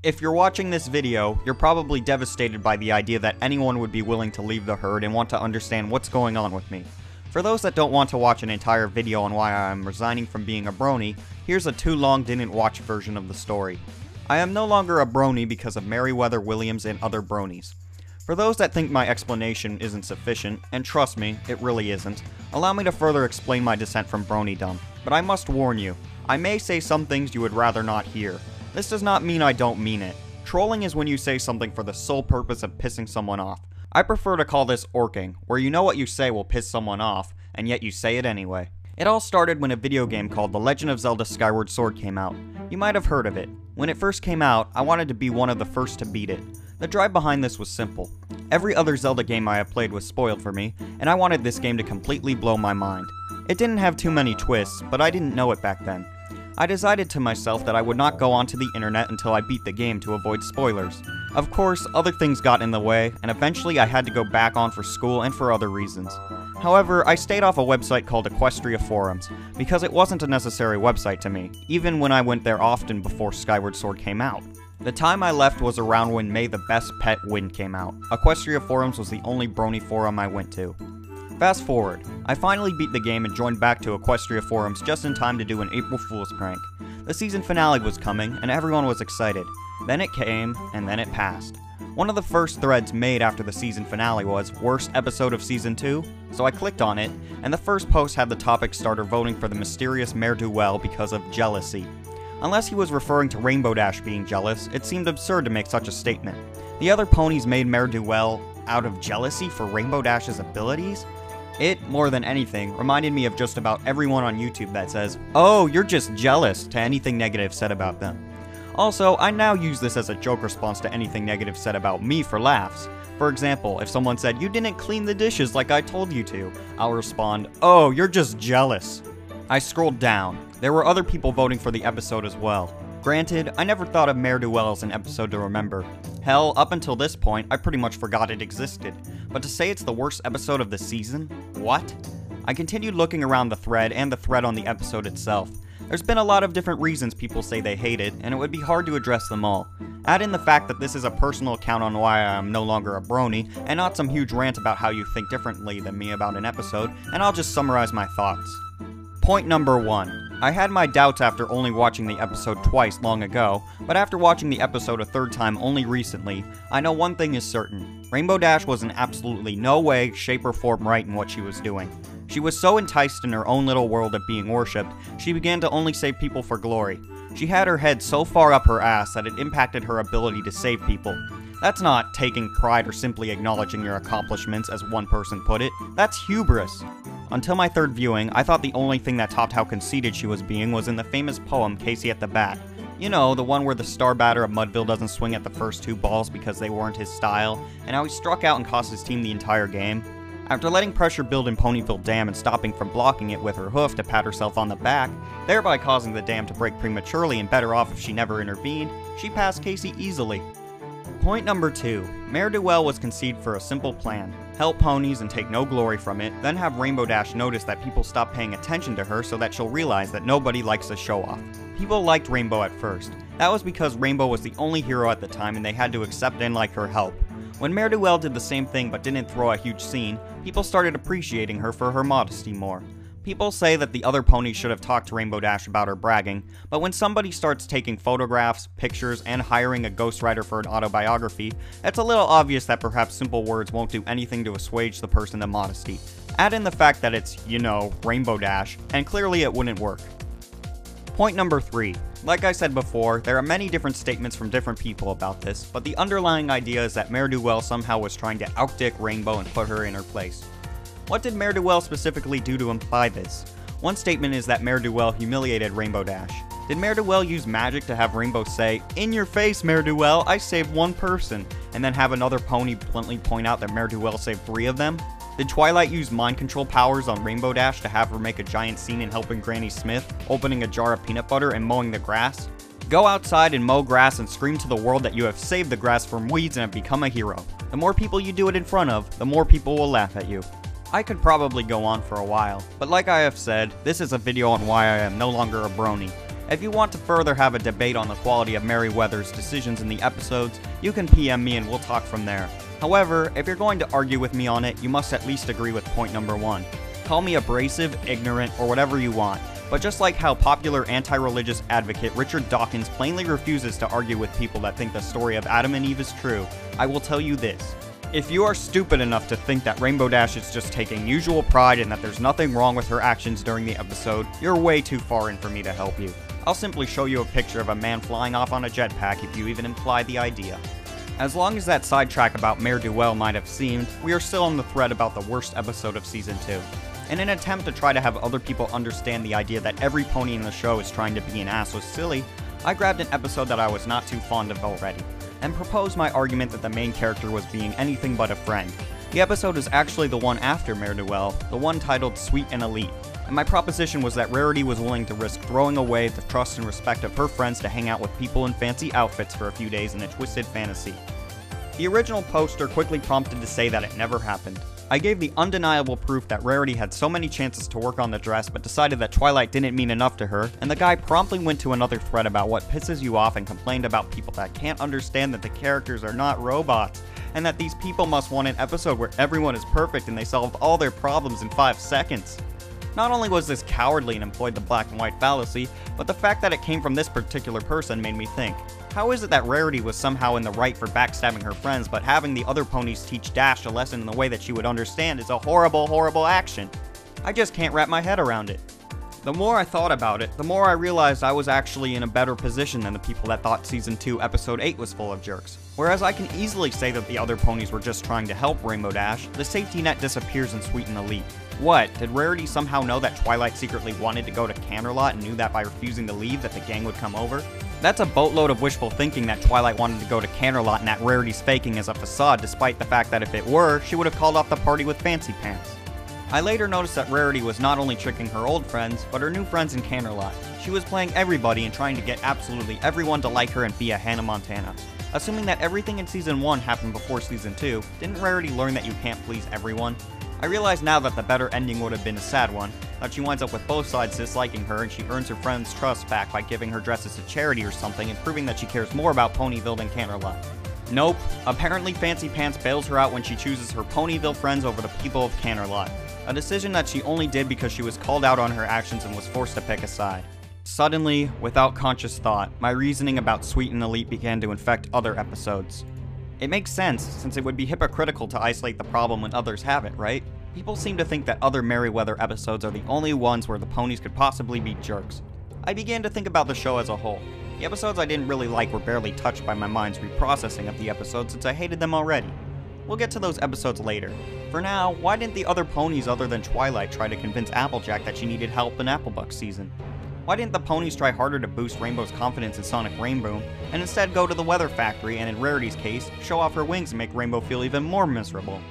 If you're watching this video, you're probably devastated by the idea that anyone would be willing to leave the herd and want to understand what's going on with me. For those that don't want to watch an entire video on why I am resigning from being a brony, here's a too long didn't watch version of the story. I am no longer a brony because of Meriwether Williams and other bronies. For those that think my explanation isn't sufficient, and trust me, it really isn't, allow me to further explain my descent from bronydom. But I must warn you, I may say some things you would rather not hear. This does not mean I don't mean it. Trolling is when you say something for the sole purpose of pissing someone off. I prefer to call this orking, where you know what you say will piss someone off, and yet you say it anyway. It all started when a video game called The Legend of Zelda Skyward Sword came out. You might have heard of it. When it first came out, I wanted to be one of the first to beat it. The drive behind this was simple. Every other Zelda game I have played was spoiled for me, and I wanted this game to completely blow my mind. It didn't have too many twists, but I didn't know it back then. I decided to myself that I would not go onto the internet until I beat the game to avoid spoilers. Of course, other things got in the way, and eventually I had to go back on for school and for other reasons. However, I stayed off a website called Equestria Forums, because it wasn't a necessary website to me, even when I went there often before Skyward Sword came out. The time I left was around when May the Best Pet Win came out. Equestria Forums was the only brony forum I went to. Fast forward, I finally beat the game and joined back to Equestria Forums just in time to do an April Fool's prank. The season finale was coming, and everyone was excited. Then it came, and then it passed. One of the first threads made after the season finale was, worst episode of season 2? So I clicked on it, and the first post had the topic starter voting for the mysterious ne'er-do-well because of jealousy. Unless he was referring to Rainbow Dash being jealous, it seemed absurd to make such a statement. The other ponies made ne'er-do-well out of jealousy for Rainbow Dash's abilities? It, more than anything, reminded me of just about everyone on YouTube that says, "Oh, you're just jealous," to anything negative said about them. Also, I now use this as a joke response to anything negative said about me for laughs. For example, if someone said, "You didn't clean the dishes like I told you to," I'll respond, "Oh, you're just jealous." I scrolled down. There were other people voting for the episode as well. Granted, I never thought of ne'er-do-well as an episode to remember. Hell, up until this point, I pretty much forgot it existed. But to say it's the worst episode of the season? What? I continued looking around the thread and the thread on the episode itself. There's been a lot of different reasons people say they hate it, and it would be hard to address them all. Add in the fact that this is a personal account on why I am no longer a brony, and not some huge rant about how you think differently than me about an episode, and I'll just summarize my thoughts. Point number 1. I had my doubts after only watching the episode twice long ago, but after watching the episode a third time only recently, I know one thing is certain. Rainbow Dash was in absolutely no way, shape, or form right in what she was doing. She was so enticed in her own little world of being worshipped, she began to only save people for glory. She had her head so far up her ass that it impacted her ability to save people. That's not taking pride or simply acknowledging your accomplishments, as one person put it. That's hubris. Until my third viewing, I thought the only thing that topped how conceited she was being was in the famous poem Casey at the Bat. You know, the one where the star batter of Mudville doesn't swing at the first 2 balls because they weren't his style, and how he struck out and cost his team the entire game. After letting pressure build in Ponyville Dam and stopping from blocking it with her hoof to pat herself on the back, thereby causing the dam to break prematurely and better off if she never intervened, she passed Casey easily. Point number 2. Ne'er-do-well was conceived for a simple plan. Help ponies and take no glory from it, then have Rainbow Dash notice that people stop paying attention to her so that she'll realize that nobody likes a show-off. People liked Rainbow at first. That was because Rainbow was the only hero at the time and they had to accept and like her help. When ne'er-do-well did the same thing but didn't throw a huge scene, people started appreciating her for her modesty more. People say that the other ponies should have talked to Rainbow Dash about her bragging, but when somebody starts taking photographs, pictures, and hiring a ghostwriter for an autobiography, it's a little obvious that perhaps simple words won't do anything to assuage the person to modesty. Add in the fact that it's, you know, Rainbow Dash, and clearly it wouldn't work. Point number 3. Like I said before, there are many different statements from different people about this, but the underlying idea is that ne'er-do-well somehow was trying to outdick Rainbow and put her in her place. What did ne'er-do-well specifically do to imply this? One statement is that ne'er-do-well humiliated Rainbow Dash. Did ne'er-do-well use magic to have Rainbow say, "In your face, ne'er-do-well, I saved 1 person," and then have another pony bluntly point out that ne'er-do-well saved 3 of them? Did Twilight use mind control powers on Rainbow Dash to have her make a giant scene in helping Granny Smith, opening a jar of peanut butter and mowing the grass? Go outside and mow grass and scream to the world that you have saved the grass from weeds and have become a hero. The more people you do it in front of, the more people will laugh at you. I could probably go on for a while, but like I have said, this is a video on why I am no longer a brony. If you want to further have a debate on the quality of Merryweather's decisions in the episodes, you can PM me and we'll talk from there. However, if you're going to argue with me on it, you must at least agree with point number 1. Call me abrasive, ignorant, or whatever you want, but just like how popular anti-religious advocate Richard Dawkins plainly refuses to argue with people that think the story of Adam and Eve is true, I will tell you this. If you are stupid enough to think that Rainbow Dash is just taking usual pride and that there's nothing wrong with her actions during the episode, you're way too far in for me to help you. I'll simply show you a picture of a man flying off on a jetpack if you even imply the idea. As long as that sidetrack about Mare Duel might have seemed, we are still on the thread about the worst episode of Season 2. In an attempt to try to have other people understand the idea that every pony in the show is trying to be an ass was silly, I grabbed an episode that I was not too fond of already, and proposed my argument that the main character was being anything but a friend. The episode is actually the one after Mare Duel, the one titled Sweet and Elite, and my proposition was that Rarity was willing to risk throwing away the trust and respect of her friends to hang out with people in fancy outfits for a few days in a twisted fantasy. The original poster quickly prompted to say that it never happened. I gave the undeniable proof that Rarity had so many chances to work on the dress but decided that Twilight didn't mean enough to her, and the guy promptly went to another thread about what pisses you off and complained about people that can't understand that the characters are not robots, and that these people must want an episode where everyone is perfect and they solve all their problems in 5 seconds. Not only was this cowardly and employed the black and white fallacy, but the fact that it came from this particular person made me think. How is it that Rarity was somehow in the right for backstabbing her friends, but having the other ponies teach Dash a lesson in the way that she would understand is a horrible, horrible action? I just can't wrap my head around it. The more I thought about it, the more I realized I was actually in a better position than the people that thought Season 2 Episode 8 was full of jerks. Whereas I can easily say that the other ponies were just trying to help Rainbow Dash, the safety net disappears in Sweet and Elite. What, did Rarity somehow know that Twilight secretly wanted to go to Canterlot and knew that by refusing to leave that the gang would come over? That's a boatload of wishful thinking that Twilight wanted to go to Canterlot and that Rarity's faking as a facade, despite the fact that if it were, she would have called off the party with Fancy Pants. I later noticed that Rarity was not only tricking her old friends, but her new friends in Canterlot. She was playing everybody and trying to get absolutely everyone to like her and be a Hannah Montana. Assuming that everything in Season 1 happened before Season 2, didn't Rarity learn that you can't please everyone? I realize now that the better ending would have been a sad one, that she winds up with both sides disliking her and she earns her friends' trust back by giving her dresses to charity or something and proving that she cares more about Ponyville than Canterlot. Nope, apparently Fancy Pants bails her out when she chooses her Ponyville friends over the people of Canterlot, a decision that she only did because she was called out on her actions and was forced to pick a side. Suddenly, without conscious thought, my reasoning about Sweet and Elite began to infect other episodes. It makes sense, since it would be hypocritical to isolate the problem when others have it, right? People seem to think that other Merryweather episodes are the only ones where the ponies could possibly be jerks. I began to think about the show as a whole. The episodes I didn't really like were barely touched by my mind's reprocessing of the episodes since I hated them already. We'll get to those episodes later. For now, why didn't the other ponies other than Twilight try to convince Applejack that she needed help in Applebuck's season? Why didn't the ponies try harder to boost Rainbow's confidence in Sonic Rainboom, and instead go to the weather factory and in Rarity's case, show off her wings and make Rainbow feel even more miserable?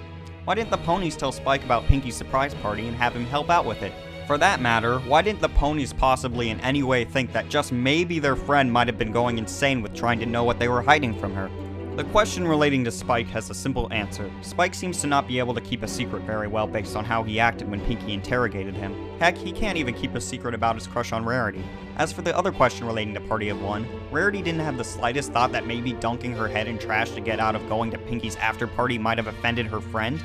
Why didn't the ponies tell Spike about Pinky's surprise party and have him help out with it? For that matter, why didn't the ponies possibly in any way think that just maybe their friend might have been going insane with trying to know what they were hiding from her? The question relating to Spike has a simple answer. Spike seems to not be able to keep a secret very well based on how he acted when Pinky interrogated him. Heck, he can't even keep a secret about his crush on Rarity. As for the other question relating to Party of One, Rarity didn't have the slightest thought that maybe dunking her head in trash to get out of going to Pinky's after party might have offended her friend?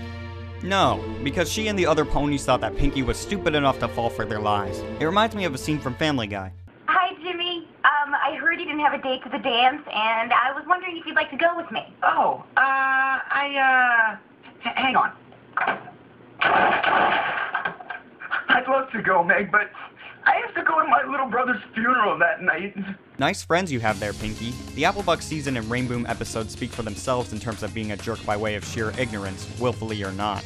No, because she and the other ponies thought that Pinky was stupid enough to fall for their lies. It reminds me of a scene from Family Guy. Hi, Jimmy. I heard you didn't have a date to the dance, and I was wondering if you'd like to go with me. Oh, hang on. I'd love to go, Meg, but I have to go to my little brother's funeral that night. Nice friends you have there, Pinky. The Applebuck season and Rainboom episodes speak for themselves in terms of being a jerk by way of sheer ignorance, willfully or not.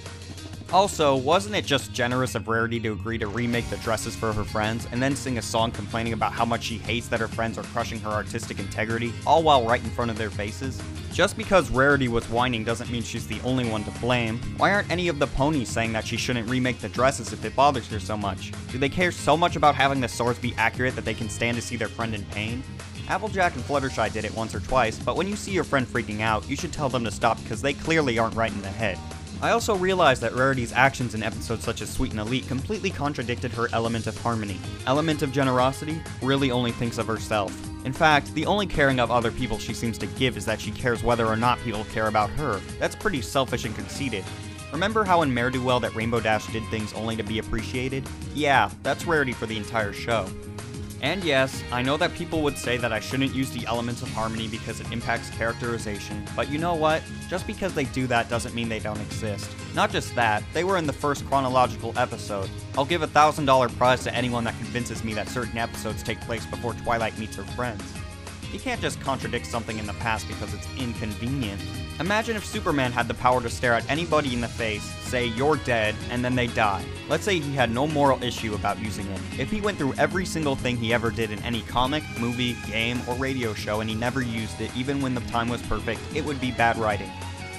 Also, wasn't it just generous of Rarity to agree to remake the dresses for her friends, and then sing a song complaining about how much she hates that her friends are crushing her artistic integrity, all while right in front of their faces? Just because Rarity was whining doesn't mean she's the only one to blame. Why aren't any of the ponies saying that she shouldn't remake the dresses if it bothers her so much? Do they care so much about having the swords be accurate that they can stand to see their friend in pain? Applejack and Fluttershy did it once or twice, but when you see your friend freaking out, you should tell them to stop because they clearly aren't right in the head. I also realized that Rarity's actions in episodes such as Sweet and Elite completely contradicted her element of harmony. Element of generosity really only thinks of herself. In fact, the only caring of other people she seems to give is that she cares whether or not people care about her. That's pretty selfish and conceited. Remember how in Ne'er-Do-Well that Rainbow Dash did things only to be appreciated? Yeah, that's Rarity for the entire show. And yes, I know that people would say that I shouldn't use the elements of harmony because it impacts characterization, but you know what? Just because they do that doesn't mean they don't exist. Not just that, they were in the first chronological episode. I'll give a $1,000 prize to anyone that convinces me that certain episodes take place before Twilight meets her friends. You can't just contradict something in the past because it's inconvenient. Imagine if Superman had the power to stare at anybody in the face, say you're dead, and then they die. Let's say he had no moral issue about using it. If he went through every single thing he ever did in any comic, movie, game, or radio show and he never used it even when the time was perfect, it would be bad writing.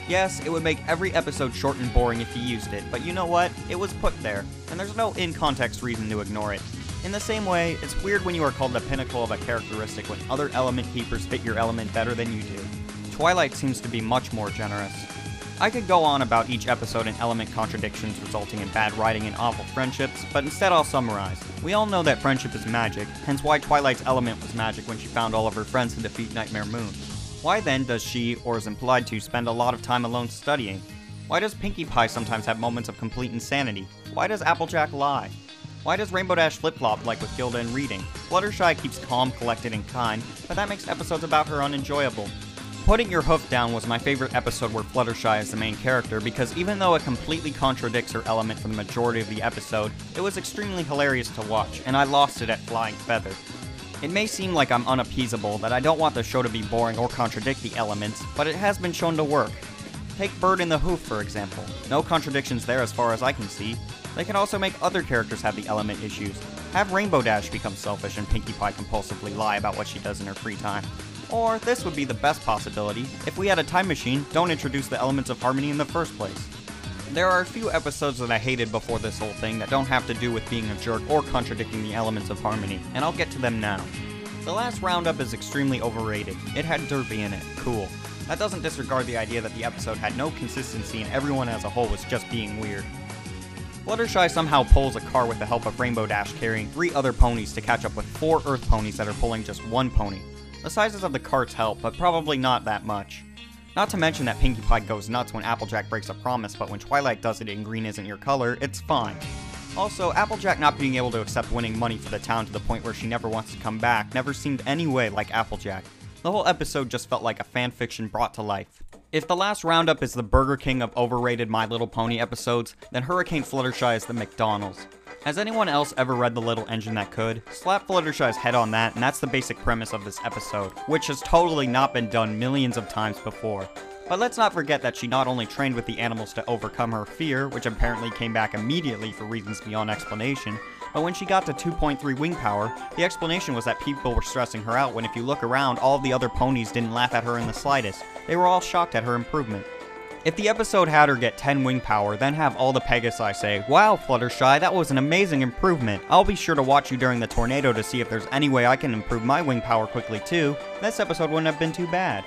Yes, it would make every episode short and boring if he used it, but you know what? It was put there, and there's no in-context reason to ignore it. In the same way, it's weird when you are called the pinnacle of a characteristic when other element keepers fit your element better than you do. Twilight seems to be much more generous. I could go on about each episode and element contradictions resulting in bad writing and awful friendships, but instead I'll summarize. We all know that friendship is magic, hence why Twilight's element was magic when she found all of her friends to defeat Nightmare Moon. Why then does she, or is implied to, spend a lot of time alone studying? Why does Pinkie Pie sometimes have moments of complete insanity? Why does Applejack lie? Why does Rainbow Dash flip-flop like with Gilda in reading? Fluttershy keeps calm, collected, and kind, but that makes episodes about her unenjoyable. Putting Your Hoof Down was my favorite episode where Fluttershy is the main character because even though it completely contradicts her element for the majority of the episode, it was extremely hilarious to watch, and I lost it at Flying Feather. It may seem like I'm unappeasable, that I don't want the show to be boring or contradict the elements, but it has been shown to work. Take Bird in the Hoof, for example. No contradictions there as far as I can see. They can also make other characters have the element issues. Have Rainbow Dash become selfish and Pinkie Pie compulsively lie about what she does in her free time. Or, this would be the best possibility, if we had a time machine, don't introduce the elements of harmony in the first place. There are a few episodes that I hated before this whole thing that don't have to do with being a jerk or contradicting the elements of harmony, and I'll get to them now. The last roundup is extremely overrated. It had Derpy in it, cool. That doesn't disregard the idea that the episode had no consistency and everyone as a whole was just being weird. Fluttershy somehow pulls a car with the help of Rainbow Dash carrying 3 other ponies to catch up with 4 Earth ponies that are pulling just 1 pony. The sizes of the carts help, but probably not that much. Not to mention that Pinkie Pie goes nuts when Applejack breaks a promise, but when Twilight does it and green isn't your color, it's fine. Also, Applejack not being able to accept winning money for the town to the point where she never wants to come back never seemed any way like Applejack. The whole episode just felt like a fanfiction brought to life. If the last roundup is the Burger King of overrated My Little Pony episodes, then Hurricane Fluttershy is the McDonald's. Has anyone else ever read The Little Engine That Could? Slap Fluttershy's head on that, and that's the basic premise of this episode, which has totally not been done millions of times before. But let's not forget that she not only trained with the animals to overcome her fear, which apparently came back immediately for reasons beyond explanation, but when she got to 2.3 wing power, the explanation was that people were stressing her out when if you look around, all of the other ponies didn't laugh at her in the slightest. They were all shocked at her improvement. If the episode had her get 10 wing power, then have all the Pegasi say, "Wow, Fluttershy, that was an amazing improvement. I'll be sure to watch you during the tornado to see if there's any way I can improve my wing power quickly too," this episode wouldn't have been too bad.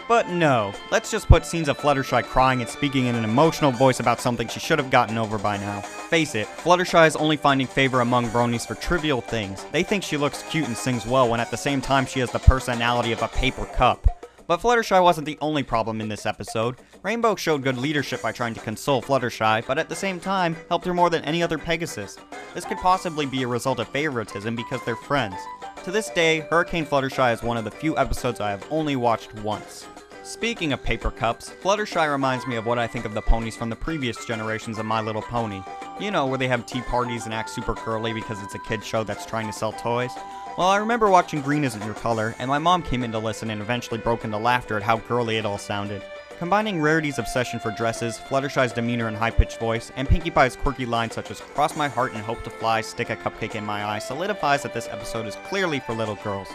But no, let's just put scenes of Fluttershy crying and speaking in an emotional voice about something she should have gotten over by now. Face it, Fluttershy is only finding favor among bronies for trivial things. They think she looks cute and sings well when at the same time she has the personality of a paper cup. But Fluttershy wasn't the only problem in this episode. Rainbow showed good leadership by trying to console Fluttershy, but at the same time, helped her more than any other Pegasus. This could possibly be a result of favoritism because they're friends. To this day, Hurricane Fluttershy is one of the few episodes I have only watched once. Speaking of paper cups, Fluttershy reminds me of what I think of the ponies from the previous generations of My Little Pony. You know, where they have tea parties and act super girly because it's a kid's show that's trying to sell toys. Well, I remember watching Green Isn't Your Color, and my mom came in to listen and eventually broke into laughter at how girly it all sounded. Combining Rarity's obsession for dresses, Fluttershy's demeanor and high-pitched voice, and Pinkie Pie's quirky lines such as "cross my heart and hope to fly, stick a cupcake in my eye" solidifies that this episode is clearly for little girls.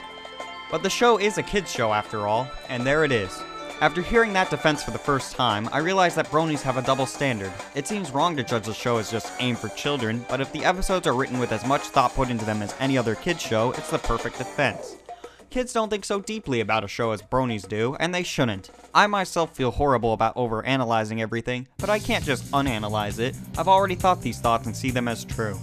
But the show is a kid's show after all, and there it is. After hearing that defense for the first time, I realized that bronies have a double standard. It seems wrong to judge the show as just aimed for children, but if the episodes are written with as much thought put into them as any other kids show, it's the perfect defense. Kids don't think so deeply about a show as bronies do, and they shouldn't. I myself feel horrible about overanalyzing everything, but I can't just unanalyze it. I've already thought these thoughts and see them as true.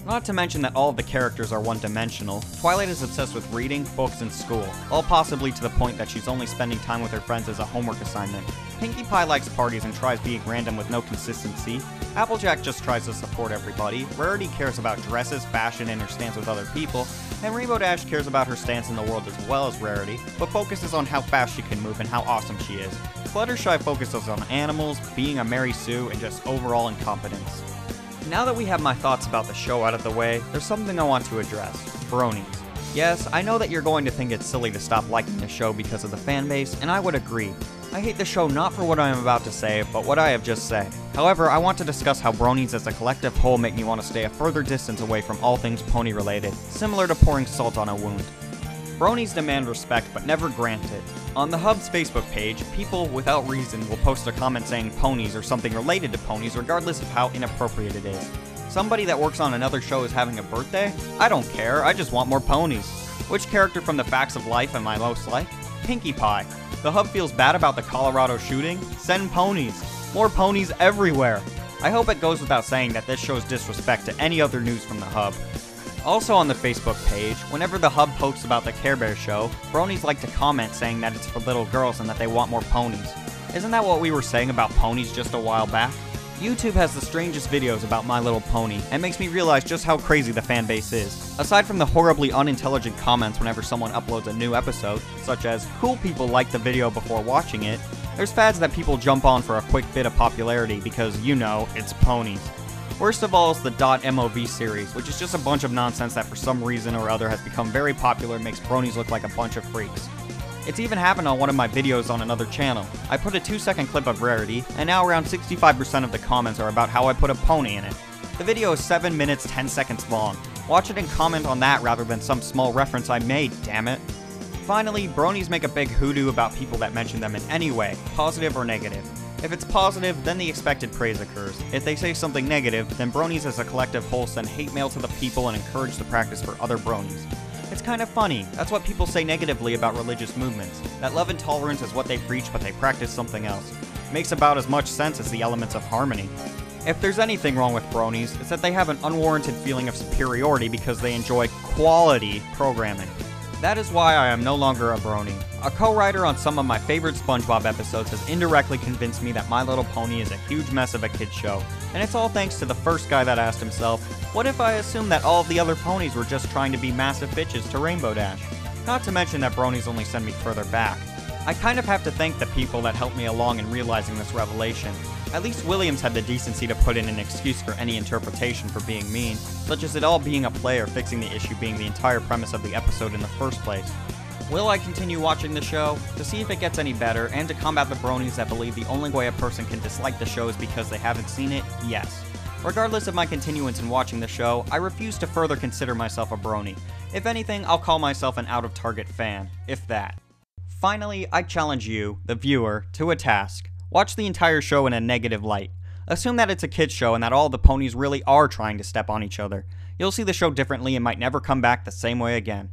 Not to mention that all of the characters are one-dimensional. Twilight is obsessed with reading, books, and school, all possibly to the point that she's only spending time with her friends as a homework assignment. Pinkie Pie likes parties and tries being random with no consistency. Applejack just tries to support everybody. Rarity cares about dresses, fashion, and her stance with other people. And Rainbow Dash cares about her stance in the world as well as Rarity, but focuses on how fast she can move and how awesome she is. Fluttershy focuses on animals, being a Mary Sue, and just overall incompetence. Now that we have my thoughts about the show out of the way, there's something I want to address. Bronies. Yes, I know that you're going to think it's silly to stop liking the show because of the fanbase, and I would agree. I hate the show not for what I am about to say, but what I have just said. However, I want to discuss how bronies as a collective whole make me want to stay a further distance away from all things pony related, similar to pouring salt on a wound. Bronies demand respect, but never grant it. On the Hub's Facebook page, people, without reason, will post a comment saying ponies or something related to ponies regardless of how inappropriate it is. Somebody that works on another show is having a birthday? I don't care, I just want more ponies. Which character from the Facts of Life am I most like? Pinkie Pie. The Hub feels bad about the Colorado shooting? Send ponies. More ponies everywhere. I hope it goes without saying that this shows disrespect to any other news from the Hub. Also on the Facebook page, whenever the Hub posts about the Care Bears show, bronies like to comment saying that it's for little girls and that they want more ponies. Isn't that what we were saying about ponies just a while back? YouTube has the strangest videos about My Little Pony, and makes me realize just how crazy the fanbase is. Aside from the horribly unintelligent comments whenever someone uploads a new episode, such as, cool people like the video before watching it, there's fads that people jump on for a quick bit of popularity because, you know, it's ponies. Worst of all is the .mov series, which is just a bunch of nonsense that for some reason or other has become very popular and makes bronies look like a bunch of freaks. It's even happened on one of my videos on another channel. I put a 2-second clip of Rarity, and now around 65% of the comments are about how I put a pony in it. The video is 7 minutes 10 seconds long. Watch it and comment on that rather than some small reference I made, damn it. Finally, bronies make a big hoodoo about people that mention them in any way, positive or negative. If it's positive, then the expected praise occurs. If they say something negative, then bronies as a collective whole send hate mail to the people and encourage the practice for other bronies. It's kind of funny, that's what people say negatively about religious movements, that love and tolerance is what they preach but they practice something else. Makes about as much sense as the elements of harmony. If there's anything wrong with bronies, it's that they have an unwarranted feeling of superiority because they enjoy quality programming. That is why I am no longer a brony. A co-writer on some of my favorite SpongeBob episodes has indirectly convinced me that My Little Pony is a huge mess of a kid's show, and it's all thanks to the first guy that asked himself, what if I assumed that all of the other ponies were just trying to be massive bitches to Rainbow Dash? Not to mention that bronies only send me further back. I kind of have to thank the people that helped me along in realizing this revelation. At least Williams had the decency to put in an excuse for any interpretation for being mean, such as it all being a play or fixing the issue being the entire premise of the episode in the first place. Will I continue watching the show? To see if it gets any better, and to combat the bronies that believe the only way a person can dislike the show is because they haven't seen it? Yes. Regardless of my continuance in watching the show, I refuse to further consider myself a brony. If anything, I'll call myself an out-of-target fan, if that. Finally, I challenge you, the viewer, to a task. Watch the entire show in a negative light. Assume that it's a kid's show and that all the ponies really are trying to step on each other. You'll see the show differently and might never come back the same way again.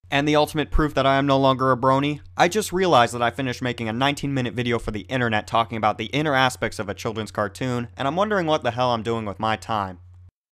And the ultimate proof that I am no longer a brony? I just realized that I finished making a 19-minute video for the internet talking about the inner aspects of a children's cartoon, and I'm wondering what the hell I'm doing with my time.